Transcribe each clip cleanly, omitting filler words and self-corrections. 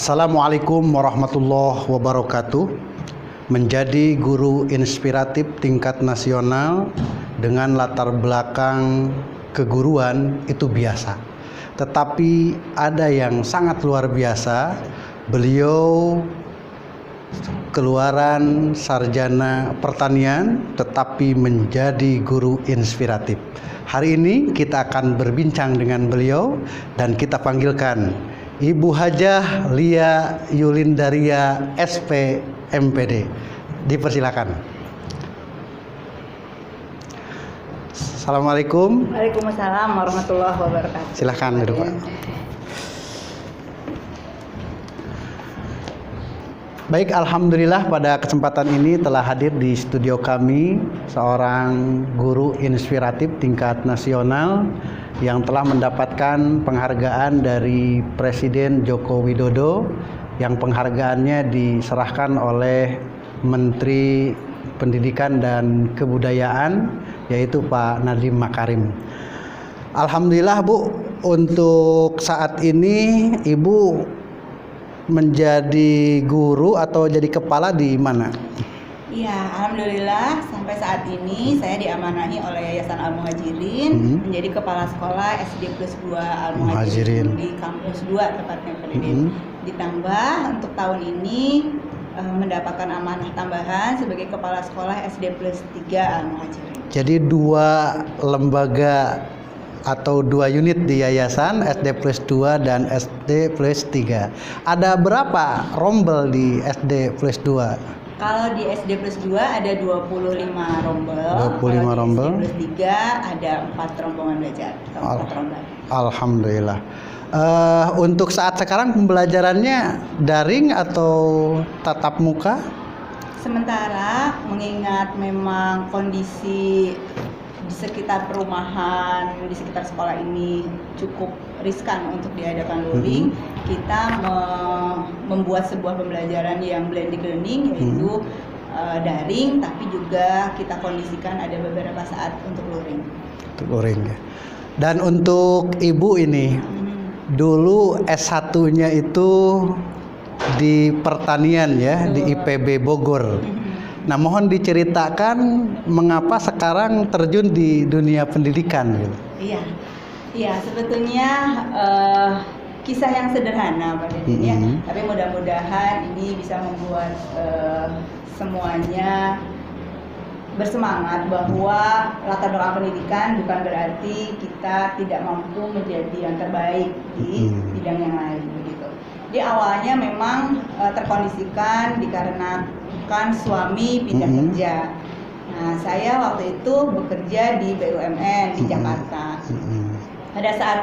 Assalamualaikum warahmatullahi wabarakatuh. Menjadi guru inspiratif tingkat nasional dengan latar belakang keguruan itu biasa. Tetapi ada yang sangat luar biasa. Beliau keluaran sarjana pertanian tetapi menjadi guru inspiratif. Hari ini kita akan berbincang dengan beliau dan kita panggilkan Ibu Hajah Lia Yulindaria SP MPD. Dipersilakan. Assalamualaikum. Waalaikumsalam warahmatullahi wabarakatuh. Silakan duduk, Pak. Baik, alhamdulillah pada kesempatan ini telah hadir di studio kami seorang guru inspiratif tingkat nasional yang telah mendapatkan penghargaan dari Presiden Joko Widodo, yang penghargaannya diserahkan oleh Menteri Pendidikan dan Kebudayaan, yaitu Pak Nadiem Makarim. Alhamdulillah Bu, untuk saat ini Ibu menjadi guru atau jadi kepala di mana? Iya, alhamdulillah sampai saat ini saya diamanahi oleh Yayasan Al-Muhajirin menjadi kepala sekolah SD plus 2 Al-Muhajirin di kampus 2 tepatnya Pendidik. Ditambah untuk tahun ini mendapatkan amanah tambahan sebagai kepala sekolah SD plus 3 Al-Muhajirin. Jadi 2 lembaga atau 2 unit di yayasan, SD plus 2 dan SD plus 3. Ada berapa rombel di SD plus 2? Kalau di SD plus 2 ada 25 rombel. 25 rombel. Di SD plus 3 ada 4 rombongan belajar. 4 rombel. Alhamdulillah. Untuk saat sekarang pembelajarannya daring atau tatap muka? Sementara mengingat memang kondisi di sekitar perumahan, di sekitar sekolah ini cukup riskan untuk diadakan luring, kita membuat sebuah pembelajaran yang blended learning, yaitu daring, tapi juga kita kondisikan ada beberapa saat untuk luring. Untuk luring ya. Dan untuk Ibu ini, dulu S1-nya itu di pertanian ya, di IPB Bogor. Nah, mohon diceritakan mengapa sekarang terjun di dunia pendidikan gitu. Iya, sebetulnya kisah yang sederhana pada dirinya, tapi mudah-mudahan ini bisa membuat semuanya bersemangat bahwa latar belakang pendidikan bukan berarti kita tidak mampu menjadi yang terbaik di bidang yang lain begitu. Jadi awalnya memang terkondisikan dikarenakan suami pindah kerja. Nah, saya waktu itu bekerja di BUMN di Jakarta. Pada saat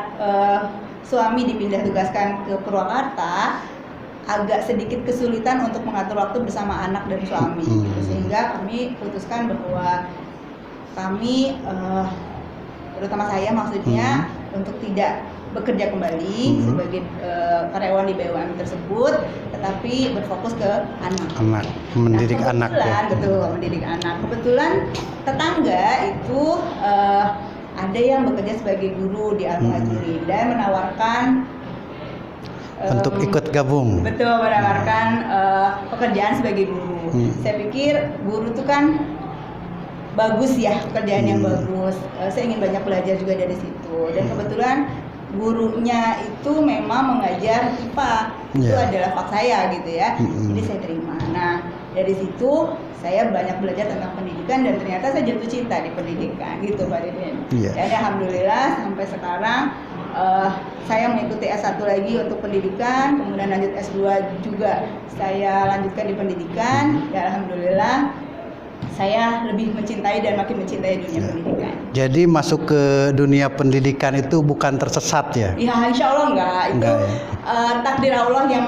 suami dipindah tugaskan ke Purwakarta, agak sedikit kesulitan untuk mengatur waktu bersama anak dan suami. Sehingga kami putuskan bahwa kami, terutama saya maksudnya, untuk tidak bekerja kembali sebagai karyawan di BUMN tersebut, tetapi berfokus ke anak. Mendidik anak ya. Betul, mendidik anak. Kebetulan tetangga itu ada yang bekerja sebagai guru di Al-Muhajirin dan menawarkan untuk ikut gabung. Betul, menawarkan pekerjaan sebagai guru. Saya pikir guru itu kan bagus ya, pekerjaan yang bagus. Saya ingin banyak belajar juga dari situ. Dan kebetulan gurunya itu memang mengajar IPA. Itu adalah fak saya gitu ya. Jadi saya terima. Nah, dari situ saya banyak belajar tentang pendidikan dan ternyata saya jatuh cinta di pendidikan gitu Pak Deden. Dan alhamdulillah sampai sekarang saya mengikuti S1 lagi untuk pendidikan, kemudian lanjut S2 juga saya lanjutkan di pendidikan, dan alhamdulillah saya lebih mencintai dan makin mencintai dunia pendidikan. Jadi masuk ke dunia pendidikan itu bukan tersesat ya? Ya, insya Allah enggak. Itu takdir Allah yang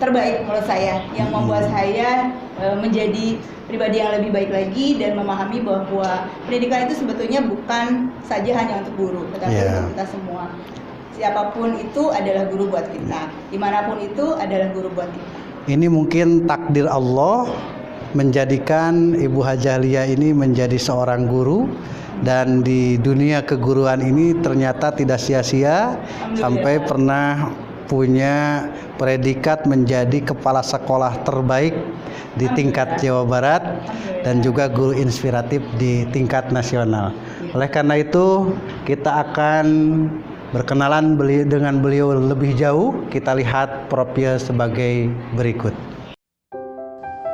terbaik menurut saya, yang membuat saya menjadi pribadi yang lebih baik lagi dan memahami bahwa pendidikan itu sebetulnya bukan saja hanya untuk guru, tetapi untuk kita semua. Siapapun itu adalah guru buat kita, dimanapun itu adalah guru buat kita. Ini mungkin takdir Allah menjadikan Ibu Hajah Lia ini menjadi seorang guru, dan di dunia keguruan ini ternyata tidak sia-sia sampai pernah punya predikat menjadi kepala sekolah terbaik di tingkat Jawa Barat dan juga guru inspiratif di tingkat nasional. Oleh karena itu, kita akan berkenalan dengan beliau lebih jauh. Kita lihat profil sebagai berikut.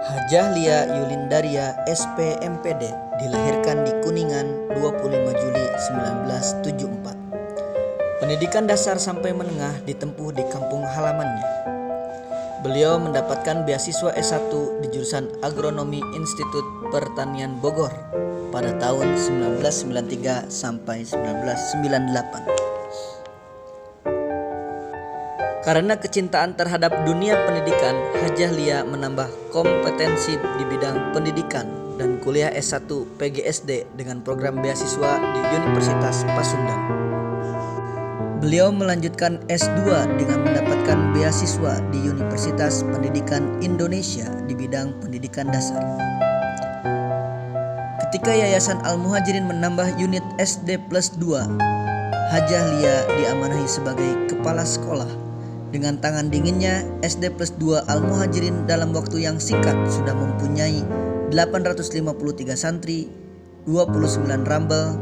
Hajah Lia Yulindaria SP.MPD dilahirkan di Kuningan 25 Juli 1974. Pendidikan dasar sampai menengah ditempuh di kampung halamannya. Beliau mendapatkan beasiswa S1 di jurusan Agronomi Institut Pertanian Bogor pada tahun 1993 sampai 1998. Karena kecintaan terhadap dunia pendidikan, Hajah Lia menambah kompetensi di bidang pendidikan dan kuliah S1 PGSD dengan program beasiswa di Universitas Pasundan. Beliau melanjutkan S2 dengan mendapatkan beasiswa di Universitas Pendidikan Indonesia di bidang pendidikan dasar. Ketika Yayasan Al-Muhajirin menambah unit SD plus 2, Hajah Lia diamanahi sebagai kepala sekolah. Dengan tangan dinginnya, SD plus 2 Al-Muhajirin dalam waktu yang singkat sudah mempunyai 853 santri, 29 rambel,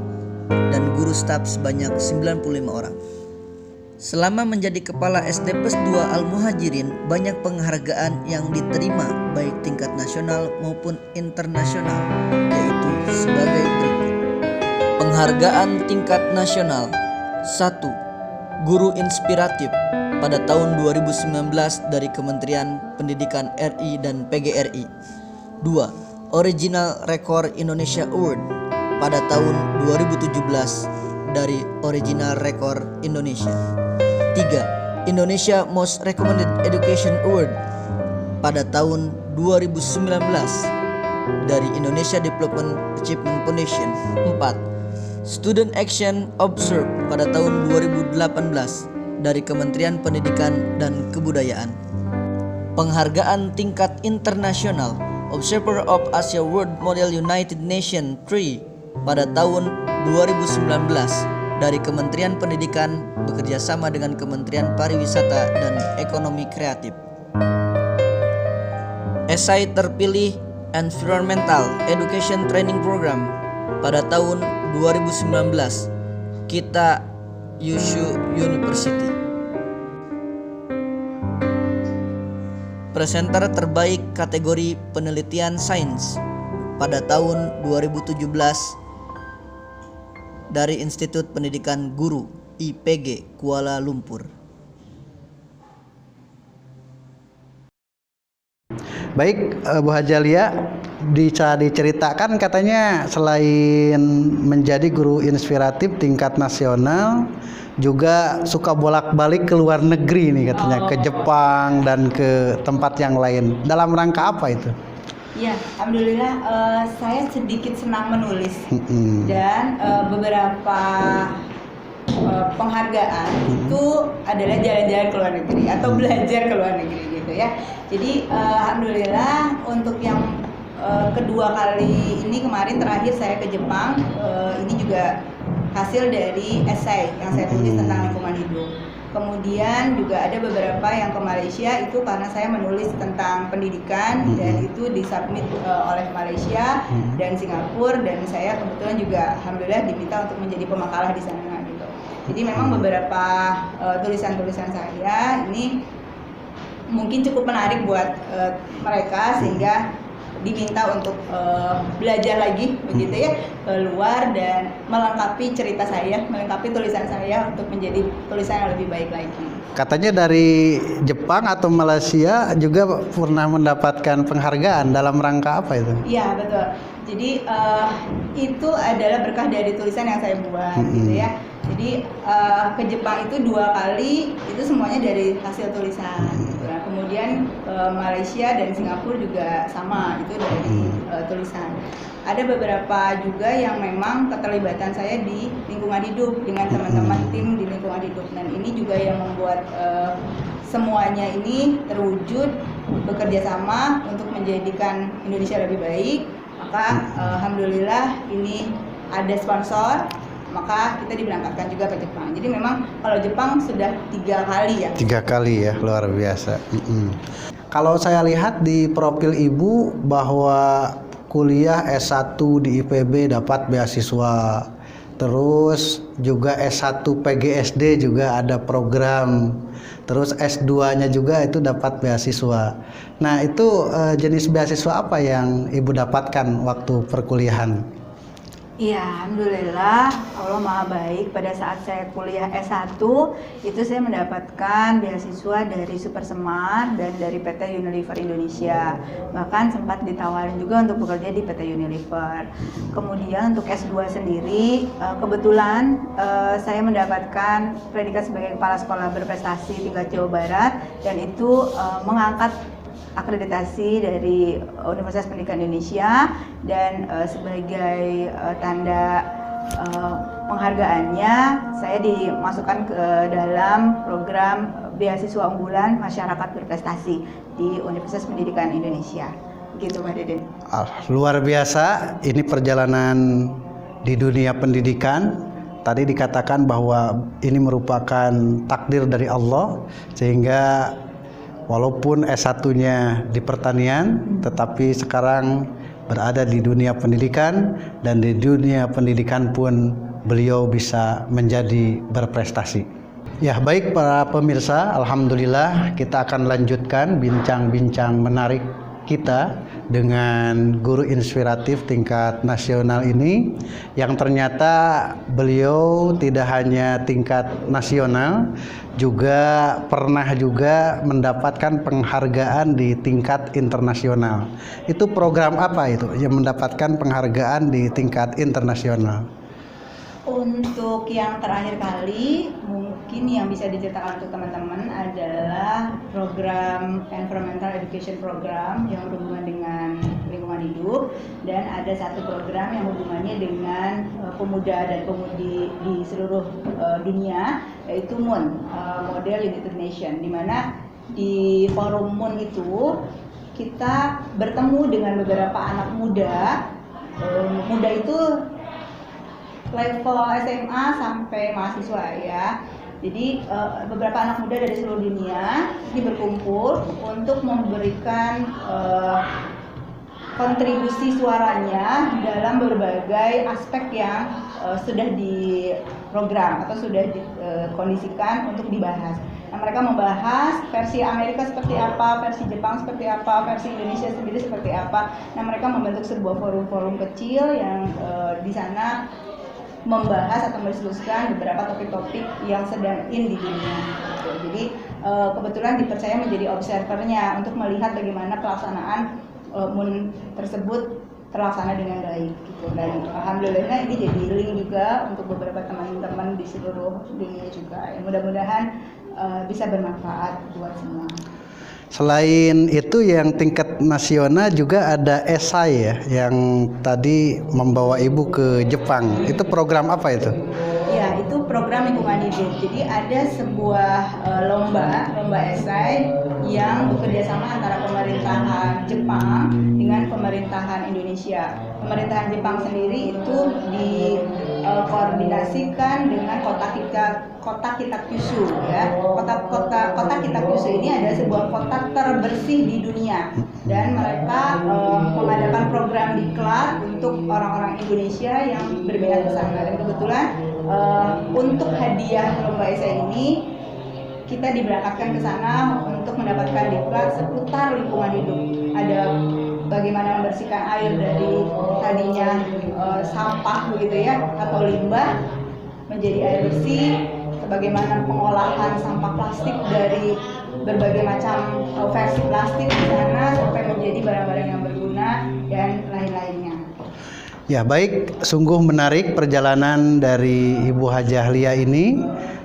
dan guru staf sebanyak 95 orang. Selama menjadi kepala SD plus 2 Al-Muhajirin, banyak penghargaan yang diterima baik tingkat nasional maupun internasional, yaitu sebagai berikut. Penghargaan tingkat nasional. 1. Guru inspiratif pada tahun 2019 dari Kementerian Pendidikan RI dan PGRI. 2. Original Record Indonesia Award pada tahun 2017 dari Original Record Indonesia. 3. Indonesia Most Recommended Education Award pada tahun 2019 dari Indonesia Development Achievement Foundation. 4. Student Action Observe pada tahun 2018 dari Kementerian Pendidikan dan Kebudayaan. Penghargaan tingkat internasional Observer of Asia World Model United Nations 3 pada tahun 2019 dari Kementerian Pendidikan bekerja sama dengan Kementerian Pariwisata dan Ekonomi Kreatif. Esai terpilih Environmental Education Training Program pada tahun 2019 Kita Yushu University. Presenter terbaik kategori penelitian sains pada tahun 2017 dari Institut Pendidikan Guru IPG Kuala Lumpur. Baik, Bu Hajah Lia, diceritakan katanya selain menjadi guru inspiratif tingkat nasional, juga suka bolak-balik ke luar negeri nih katanya, ke Jepang dan ke tempat yang lain. Dalam rangka apa itu? Ya, alhamdulillah saya sedikit senang menulis dan beberapa penghargaan itu adalah jalan-jalan ke luar negeri atau belajar ke luar negeri gitu ya. Jadi alhamdulillah untuk yang kedua kali ini, kemarin terakhir saya ke Jepang, ini juga hasil dari esai yang saya tulis tentang lingkungan hidup. Kemudian juga ada beberapa yang ke Malaysia, itu karena saya menulis tentang pendidikan dan itu disubmit oleh Malaysia dan Singapura, dan saya kebetulan juga alhamdulillah diminta untuk menjadi pemakalah di sana gitu. Jadi memang beberapa tulisan-tulisan saya ini mungkin cukup menarik buat mereka sehingga diminta untuk belajar lagi begitu ya, keluar dan melengkapi cerita saya, melengkapi tulisan saya untuk menjadi tulisan yang lebih baik lagi. Katanya dari Jepang atau Malaysia juga pernah mendapatkan penghargaan, dalam rangka apa itu? Iya betul. Jadi itu adalah berkah dari tulisan yang saya buat gitu ya. Jadi ke Jepang itu 2 kali, itu semuanya dari hasil tulisan. Nah, kemudian Malaysia dan Singapura juga sama, itu dari tulisan. Ada beberapa juga yang memang keterlibatan saya di lingkungan hidup dengan teman-teman tim di lingkungan hidup, dan ini juga yang membuat semuanya ini terwujud bekerja sama untuk menjadikan Indonesia lebih baik. Maka alhamdulillah ini ada sponsor maka kita diberangkatkan juga ke Jepang. Jadi memang kalau Jepang sudah 3 kali ya. 3 kali ya, luar biasa. Kalau saya lihat di profil Ibu bahwa kuliah S1 di IPB dapat beasiswa, terus juga S1 PGSD juga ada program, terus S2-nya juga itu dapat beasiswa. Nah, itu jenis beasiswa apa yang Ibu dapatkan waktu perkuliahan? Iya, alhamdulillah Allah Maha Baik. Pada saat saya kuliah S1 itu saya mendapatkan beasiswa dari Super Semar dan dari PT Unilever Indonesia. Bahkan sempat ditawarin juga untuk bekerja di PT Unilever. Kemudian untuk S2 sendiri kebetulan saya mendapatkan predikat sebagai kepala sekolah berprestasi tingkat Jawa Barat, dan itu mengangkat akreditasi dari Universitas Pendidikan Indonesia, dan sebagai tanda penghargaannya saya dimasukkan ke dalam program beasiswa unggulan masyarakat berprestasi di Universitas Pendidikan Indonesia. Begitu Mbak Deden. Luar biasa, ini perjalanan di dunia pendidikan. Tadi dikatakan bahwa ini merupakan takdir dari Allah, sehingga walaupun S1-nya di pertanian, tetapi sekarang berada di dunia pendidikan, dan di dunia pendidikan pun beliau bisa menjadi berprestasi. Ya, baik para pemirsa, alhamdulillah kita akan lanjutkan bincang-bincang menarik kita dengan guru inspiratif tingkat nasional ini, yang ternyata beliau tidak hanya tingkat nasional, juga pernah juga mendapatkan penghargaan di tingkat internasional. Itu program apa itu yang mendapatkan penghargaan di tingkat internasional? Untuk yang terakhir kali mungkin yang bisa diceritakan untuk teman-teman adalah program Environmental Education Program yang berhubungan dengan lingkungan hidup, dan ada satu program yang hubungannya dengan pemuda dan pemudi di seluruh dunia, yaitu MUN, Model United Nation, di mana di forum MUN itu kita bertemu dengan beberapa anak muda. Muda itu level SMA sampai mahasiswa ya. Jadi beberapa anak muda dari seluruh dunia ini berkumpul untuk memberikan kontribusi suaranya dalam berbagai aspek yang sudah diprogram atau sudah dikondisikan untuk dibahas. Nah, mereka membahas versi Amerika seperti apa, versi Jepang seperti apa, versi Indonesia sendiri seperti apa. Nah, mereka membentuk sebuah forum-forum kecil yang di sana membahas atau mendiskusikan beberapa topik-topik yang sedang in di dunia. Jadi kebetulan dipercaya menjadi observernya untuk melihat bagaimana pelaksanaan MUN tersebut terlaksana dengan baik. Gitu. Dan alhamdulillah ini jadi link juga untuk beberapa teman-teman di seluruh dunia juga. Mudah-mudahan bisa bermanfaat buat semua. Selain itu yang tingkat nasional juga ada esai ya, yang tadi membawa Ibu ke Jepang. Itu program apa itu? Ya, itu program lingkungan hidup. Jadi ada sebuah lomba esai yang bekerjasama antara pemerintahan Jepang dengan pemerintahan Indonesia. Pemerintahan Jepang sendiri itu dikoordinasikan dengan kota Kitakyushu ya. Kota Kitakyushu ini adalah sebuah kota terbersih di dunia, dan mereka mengadakan program diklat untuk orang-orang Indonesia yang berminat ke sana. Dan kebetulan untuk hadiah lomba esai ini kita diberangkatkan ke sana untuk mendapatkan diklat seputar lingkungan hidup. Ada bagaimana membersihkan air dari tadinya sampah begitu ya, atau limbah menjadi air bersih, bagaimana pengolahan sampah plastik dari berbagai macam versi plastik di sana sampai menjadi barang-barang yang berguna dan lain-lainnya. Ya, baik, sungguh menarik perjalanan dari Ibu Hajah Lia ini,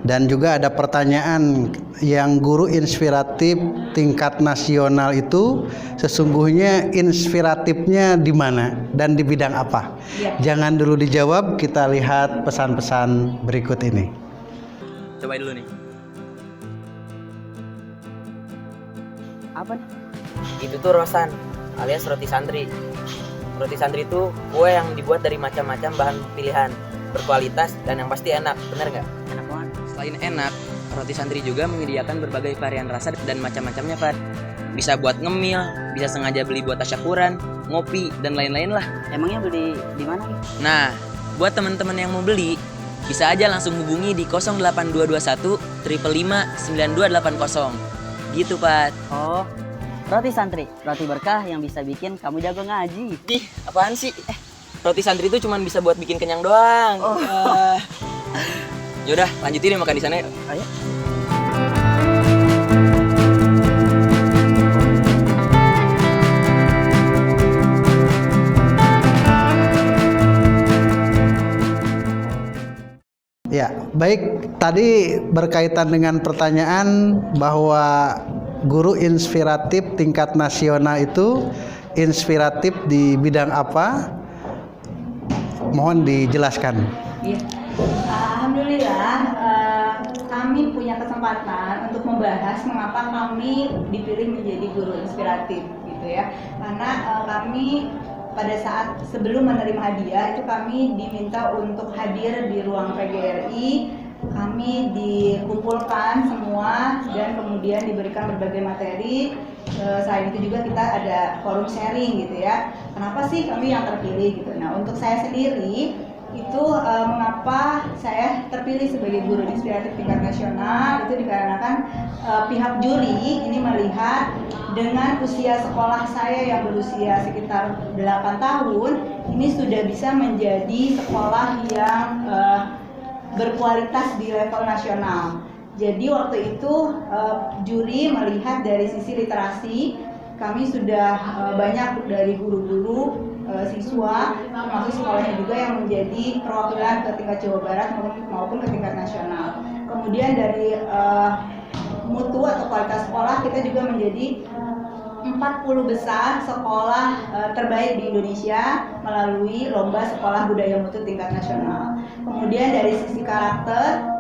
dan juga ada pertanyaan yang guru inspiratif tingkat nasional itu sesungguhnya inspiratifnya di mana dan di bidang apa? Ya. Jangan dulu dijawab, kita lihat pesan-pesan berikut ini. Cobain dulu nih. Apa? Itu tuh rosan alias roti santri. Roti santri itu kue yang dibuat dari macam-macam bahan pilihan. berkualitas, dan yang pasti enak. Bener nggak? Enak banget. Selain enak, roti santri juga menyediakan berbagai varian rasa dan macam-macamnya, Fat. Bisa buat ngemil, bisa sengaja beli buat tasyakuran, ngopi, dan lain-lain lah. Emangnya beli di mana nih? Nah, buat teman-teman yang mau beli, bisa aja langsung hubungi di 08221 555 9280. Gitu, Pat. Oh, roti santri, roti berkah yang bisa bikin kamu jago ngaji. Ih, apaan sih? Roti santri itu cuma bisa buat bikin kenyang doang. Yaudah, lanjutin ya makan di sana yuk. Ayo. Ya, baik. Tadi berkaitan dengan pertanyaan bahwa guru inspiratif tingkat nasional itu inspiratif di bidang apa? Mohon dijelaskan. Iya. Alhamdulillah kami punya kesempatan untuk membahas mengapa kami dipilih menjadi guru inspiratif gitu ya. Karena kami pada saat sebelum menerima hadiah itu kami diminta untuk hadir di ruang PGRI, kami dikumpulkan semua dan kemudian diberikan berbagai materi. Selain itu juga kita ada forum sharing gitu ya. Kenapa sih kami yang terpilih gitu? Nah, untuk saya sendiri itu mengapa saya terpilih sebagai guru inspiratif tingkat nasional itu dikarenakan pihak juri ini melihat dengan usia sekolah saya yang berusia sekitar 8 tahun ini sudah bisa menjadi sekolah yang berkualitas di level nasional. Jadi waktu itu juri melihat dari sisi literasi, kami sudah banyak dari guru-guru siswa termasuk sekolahnya juga yang menjadi perwakilan ke tingkat Jawa Barat maupun ke tingkat nasional. Kemudian dari mutu atau kualitas sekolah kita juga menjadi 40 besar sekolah terbaik di Indonesia melalui lomba sekolah budaya mutu tingkat nasional. Kemudian dari sisi karakter,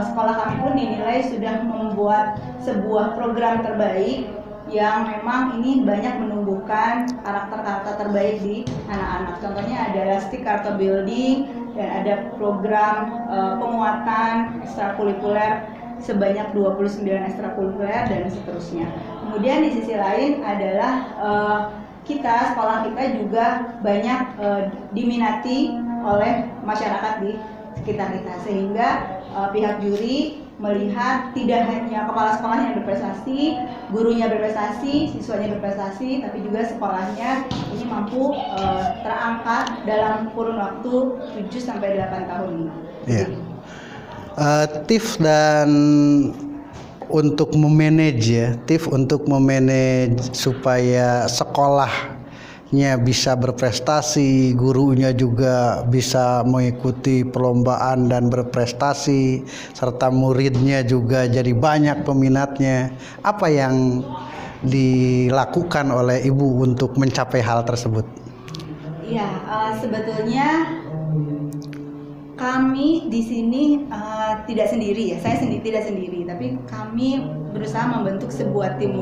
sekolah kami pun dinilai sudah membuat sebuah program terbaik yang memang ini banyak menumbuhkan karakter-karakter terbaik di anak-anak. Contohnya ada Elastic Character Building dan ada program penguatan ekstrakurikuler sebanyak 29 ekstrakurikuler dan seterusnya. Kemudian di sisi lain adalah sekolah kita juga banyak diminati oleh masyarakat di sekitar kita sehingga pihak juri melihat tidak hanya kepala sekolahnya yang berprestasi, gurunya berprestasi, siswanya berprestasi, tapi juga sekolahnya ini mampu terangkat dalam kurun waktu 7-8 tahun. Ya. Tips dan untuk memanage supaya sekolahnya bisa berprestasi, gurunya juga bisa mengikuti perlombaan dan berprestasi, serta muridnya juga jadi banyak peminatnya. Apa yang dilakukan oleh Ibu untuk mencapai hal tersebut? Iya, sebetulnya kami di sini tidak sendiri ya, tidak sendiri, tapi kami berusaha membentuk sebuah tim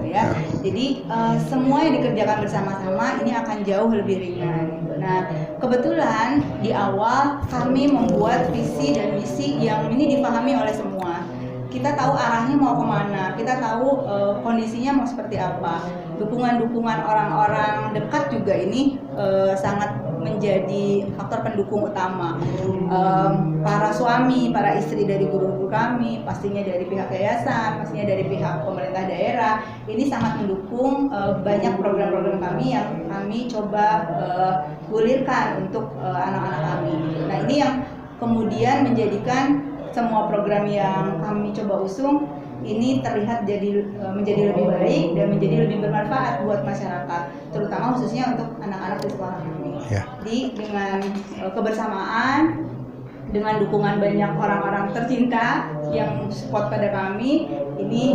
ya. Jadi semua yang dikerjakan bersama-sama ini akan jauh lebih ringan. Nah, kebetulan di awal kami membuat visi dan misi yang ini dipahami oleh semua. Kita tahu arahnya mau kemana, kita tahu kondisinya mau seperti apa. Dukungan-dukungan orang-orang dekat juga ini sangat menjadi faktor pendukung utama. Para suami, para istri dari guru-guru kami, pastinya dari pihak yayasan, pastinya dari pihak pemerintah daerah, ini sangat mendukung banyak program-program kami yang kami coba gulirkan untuk anak-anak kami. Nah, ini yang kemudian menjadikan semua program yang kami coba usung ini terlihat menjadi lebih baik dan menjadi lebih bermanfaat buat masyarakat, terutama khususnya untuk anak-anak di sekolah kami. Ya. Jadi dengan kebersamaan, dengan dukungan banyak orang-orang tercinta yang support pada kami, ini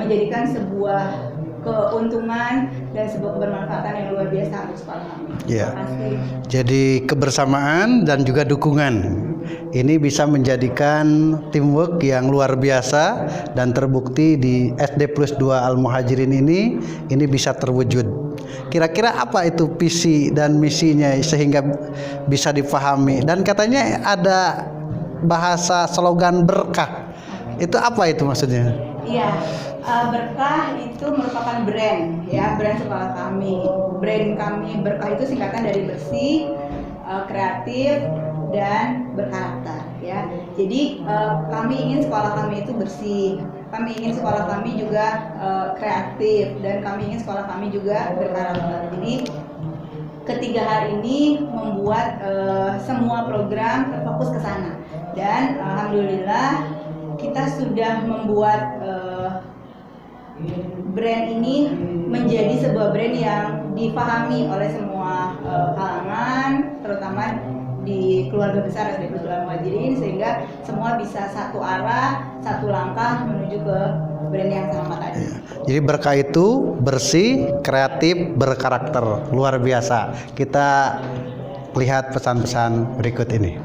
menjadikan sebuah keuntungan dan sebuah kebermanfaatan yang luar biasa untuk sekolah kami. Iya. Terima kasih. Jadi kebersamaan dan juga dukungan ini bisa menjadikan teamwork yang luar biasa, dan terbukti di SD Plus 2 Al-Muhajirin ini bisa terwujud. Kira-kira apa itu visi dan misinya sehingga bisa dipahami? Dan katanya ada bahasa slogan berkah. Itu apa itu maksudnya? Iya, berkah itu merupakan brand ya, brand sekolah kami. Brand kami berkah itu singkatan dari bersih, kreatif, dan berkarakter ya. Jadi kami ingin sekolah kami itu bersih, kami ingin sekolah kami juga kreatif, dan kami ingin sekolah kami juga berkarakter. Jadi ketiga hal ini membuat semua program terfokus ke sana, dan alhamdulillah kita sudah membuat brand ini menjadi sebuah brand yang dipahami oleh semua kalangan, terutama di keluarga besar SD Plus 2 Al-Muhajirin, sehingga semua bisa satu arah, satu langkah menuju ke brand yang sama tadi. Jadi berkah itu bersih, kreatif, berkarakter. Luar biasa. Kita lihat pesan-pesan berikut ini.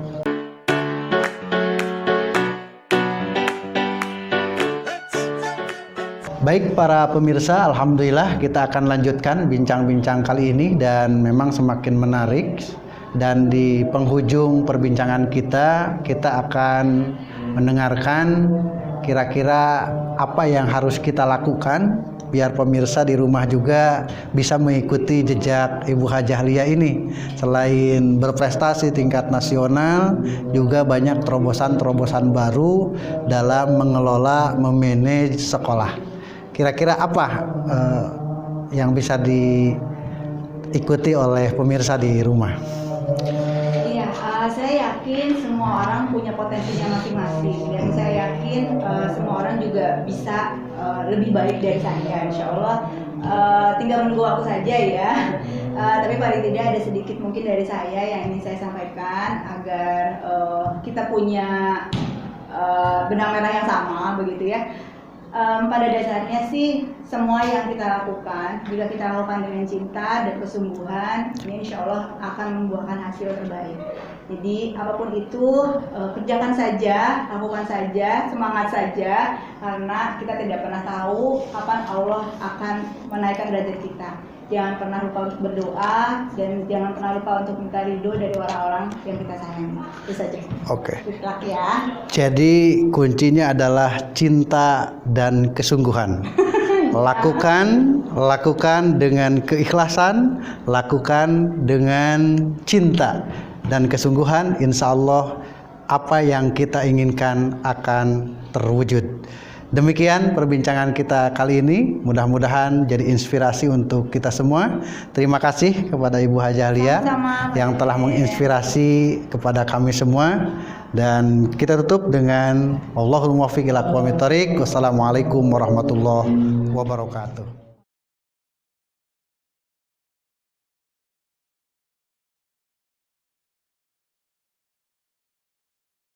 Baik para pemirsa, alhamdulillah kita akan lanjutkan bincang-bincang kali ini, dan memang semakin menarik. Dan di penghujung perbincangan kita akan mendengarkan kira-kira apa yang harus kita lakukan biar pemirsa di rumah juga bisa mengikuti jejak Ibu Hajah Lia ini. Selain berprestasi tingkat nasional, juga banyak terobosan-terobosan baru dalam mengelola, memanage sekolah. Kira-kira apa yang bisa diikuti oleh pemirsa di rumah? Iya, saya yakin semua orang punya potensinya masing-masing, dan saya yakin semua orang juga bisa lebih baik dari saya, insya Allah. Tinggal menunggu waktu saja ya. Tapi paling tidak ada sedikit mungkin dari saya yang ingin saya sampaikan agar kita punya benang merah yang sama, begitu ya. Pada dasarnya sih semua yang kita lakukan, jika kita lakukan dengan cinta dan kesungguhan, ini insya Allah akan membuahkan hasil terbaik. Jadi apapun itu, kerjakan saja, lakukan saja, semangat saja, karena kita tidak pernah tahu kapan Allah akan menaikkan derajat kita. Jangan pernah lupa untuk berdoa, dan jangan pernah lupa untuk minta ridho dari orang-orang yang kita sayangi. Itu saja. Oke. Good luck ya. Jadi kuncinya adalah cinta dan kesungguhan. Lakukan dengan keikhlasan, lakukan dengan cinta dan kesungguhan. Insya Allah apa yang kita inginkan akan terwujud. Demikian perbincangan kita kali ini, mudah-mudahan jadi inspirasi untuk kita semua. Terima kasih kepada Ibu Hajah Lia yang telah menginspirasi kepada kami semua, dan kita tutup dengan Allahul muwaffiq ila aqwamit thoriq. Wassalamualaikum warahmatullahi wabarakatuh.